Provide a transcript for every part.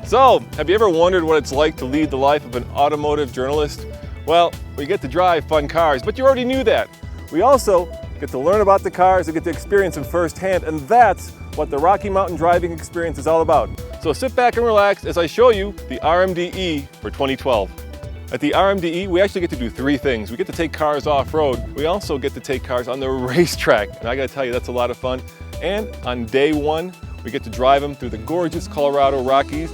So, have you ever wondered what it's like to lead the life of an automotive journalist? Well, we get to drive fun cars, but you already knew that. We also get to learn about the cars and get to experience them firsthand, and that's what the Rocky Mountain Driving Experience is all about. So sit back and relax as I show you the RMDE for 2012. At the RMDE, we actually get to do three things. We get to take cars off-road. We also get to take cars on the racetrack, and I gotta tell you, that's a lot of fun. And on day one, we get to drive them through the gorgeous Colorado Rockies.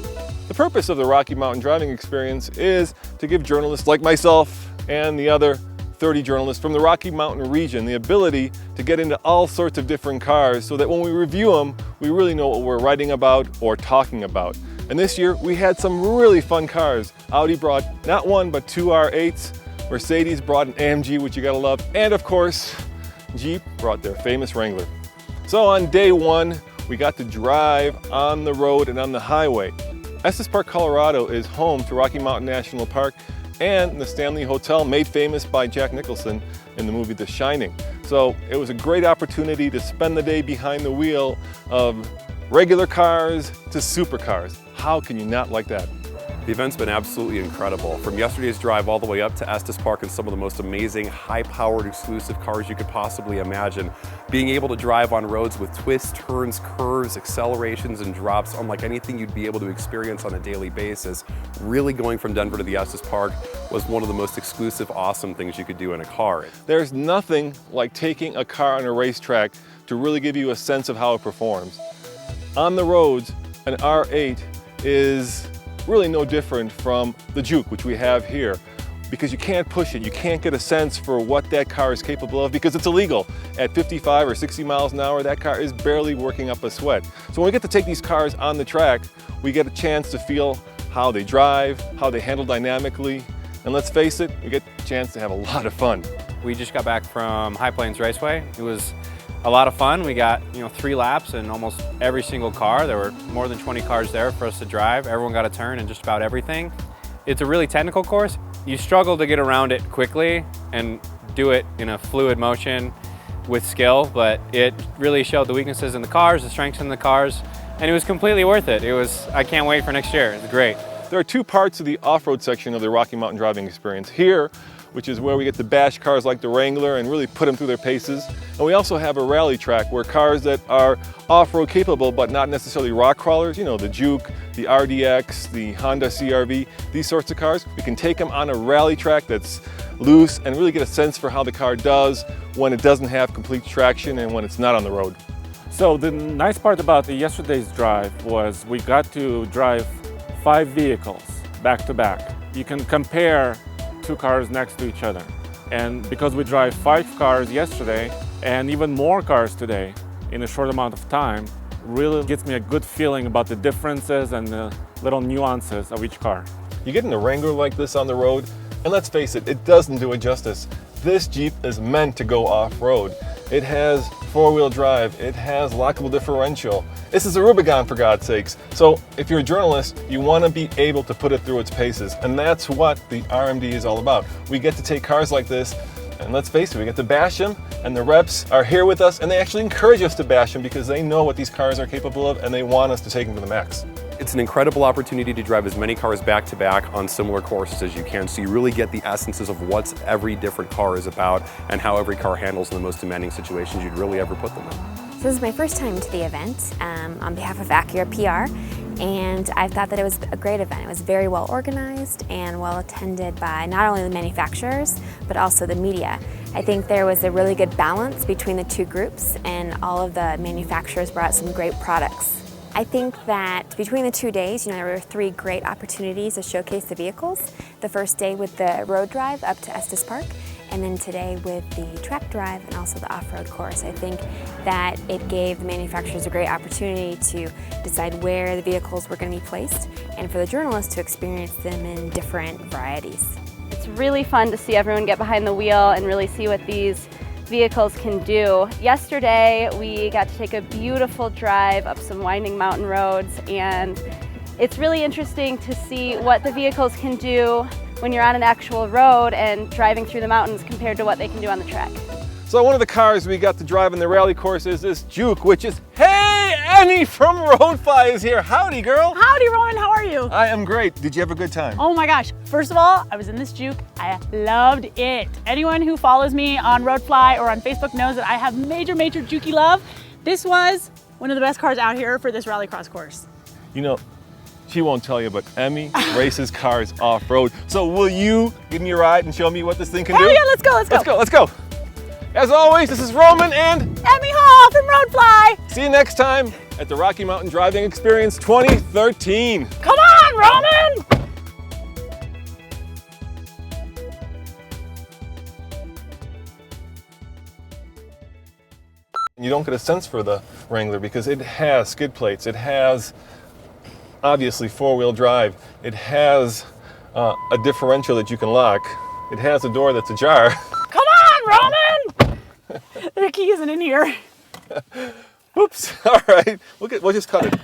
The purpose of the Rocky Mountain Driving Experience is to give journalists like myself and the other 30 journalists from the Rocky Mountain region the ability to get into all sorts of different cars so that when we review them, we really know what we're writing about or talking about. And this year, we had some really fun cars. Audi brought not one, but two R8s. Mercedes brought an AMG, which you gotta love. And of course, Jeep brought their famous Wrangler. So on day one, we got to drive on the road and on the highway. Estes Park, Colorado is home to Rocky Mountain National Park and the Stanley Hotel, made famous by Jack Nicholson in the movie The Shining. So it was a great opportunity to spend the day behind the wheel of regular cars to supercars. How can you not like that? The event's been absolutely incredible. From yesterday's drive all the way up to Estes Park and some of the most amazing, high-powered, exclusive cars you could possibly imagine. Being able to drive on roads with twists, turns, curves, accelerations, and drops unlike anything you'd be able to experience on a daily basis. Really going from Denver to the Estes Park was one of the most exclusive, awesome things you could do in a car. There's nothing like taking a car on a racetrack to really give you a sense of how it performs. On the roads, an R8 is really no different from the Juke, which we have here, because you can't push it. You can't get a sense for what that car is capable of because it's illegal. At 55 or 60 miles an hour, that car is barely working up a sweat. So when we get to take these cars on the track, we get a chance to feel how they drive, how they handle dynamically, and let's face it, we get a chance to have a lot of fun. We just got back from High Plains Raceway. It was a lot of fun. We got 3 laps in almost every single car. There were more than 20 cars there for us to drive. Everyone got a turn in just about everything. It's a really technical course. You struggle to get around it quickly and do it in a fluid motion with skill, but it really showed the weaknesses in the cars, the strengths in the cars, and it was completely worth it. I can't wait for next year. It's great. There are two parts of the off-road section of the Rocky Mountain Driving Experience. Here, which is where we get to bash cars like the Wrangler and really put them through their paces. And we also have a rally track where cars that are off-road capable but not necessarily rock crawlers, the Juke, the RDX, the Honda CR-V, these sorts of cars, we can take them on a rally track that's loose and really get a sense for how the car does when it doesn't have complete traction and when it's not on the road. So the nice part about yesterday's drive was we got to drive 5 vehicles back to back. You can compare 2 cars next to each other. And because we drive 5 cars yesterday and even more cars today in a short amount of time, really gets me a good feeling about the differences and the little nuances of each car. You get in a Wrangler like this on the road, and let's face it, it doesn't do it justice. This Jeep is meant to go off-road. It has 4-wheel drive, it has lockable differential. This is a Rubicon, for God's sakes. So if you're a journalist, you want to be able to put it through its paces, and that's what the RMD is all about. We get to take cars like this, and let's face it, we get to bash them, and the reps are here with us, and they actually encourage us to bash them because they know what these cars are capable of, and they want us to take them to the max. It's an incredible opportunity to drive as many cars back to back on similar courses as you can, so you really get the essences of what every different car is about and how every car handles in the most demanding situations you'd really ever put them in. So this is my first time to the event on behalf of Acura PR, and I thought that it was a great event. It was very well organized and well attended by not only the manufacturers, but also the media. I think there was a really good balance between the two groups, and all of the manufacturers brought some great products. I think that between the 2 days, there were 3 great opportunities to showcase the vehicles. The first day with the road drive up to Estes Park, and then today with the track drive and also the off-road course. I think that it gave the manufacturers a great opportunity to decide where the vehicles were going to be placed, and for the journalists to experience them in different varieties. It's really fun to see everyone get behind the wheel and really see what these vehicles can do. Yesterday we got to take a beautiful drive up some winding mountain roads, and it's really interesting to see what the vehicles can do when you're on an actual road and driving through the mountains compared to what they can do on the track. So one of the cars we got to drive in the rally course is this Juke, which is, hey! Hey, Emmy from Roadfly is here. Howdy, girl. Howdy, Roman, how are you? I am great. Did you have a good time? Oh my gosh, first of all, I was in this Juke. I loved it. Anyone who follows me on Roadfly or on Facebook knows that I have major Jukey love. This was one of the best cars out here for this rallycross course. You know, she won't tell you, but Emmy races cars off-road. So will you give me a ride and show me what this thing can do? Hell yeah, let's go. Let's go. As always, this is Roman and Emmy Hall from Roadfly. see you next time at the Rocky Mountain Driving Experience 2013. Come on, Roman. You don't get a sense for the Wrangler because it has skid plates. It has, obviously, four-wheel drive. It has a differential that you can lock. It has a door that's ajar. Come on, Roman. The key isn't in here. Oops. All right. We'll just cut it.